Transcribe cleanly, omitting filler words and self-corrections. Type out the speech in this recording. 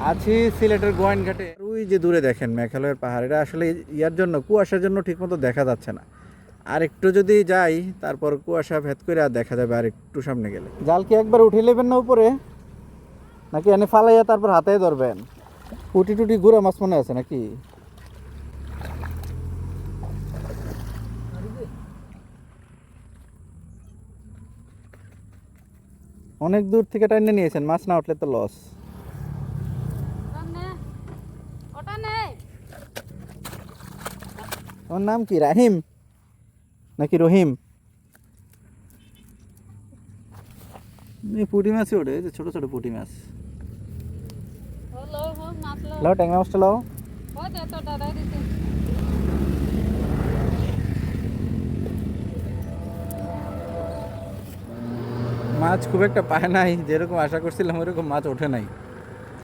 আছি সিলেটের গোয়াইনঘাটে। ওই যে দূরে দেখেন মেঘালয়ের পাহাড়, এটা আসলে ইয়ার জন্য কুয়াশার জন্য ঠিকমতো দেখা যাচ্ছে না। আর একটু যদি যাই তারপর কুয়াশা ভেদ করে আর দেখা যাবে আর একটু সামনে গেলে। জাল কি একবার উঠে নেবেন না উপরে, নাকি এনে ফালাইয়া তারপর হাতে ধরবেন? পুটি টুটি গুড়া মাছ মনে আছে নাকি? অনেক দূর থেকে টাইনে নিয়েছেন, মাছ না উঠলে তো লস। ওর নাম কি, রাহিম নাকি রহিম? এই পুঁটি মাছই ওঠে, এই যে ছোট ছোট পুঁটি মাছ। লাও ট্যাংরা মাছটা লাও। মাছ খুব একটা পায় নাই, যেরকম আশা করছিলাম ওরকম মাছ ওঠে নাই।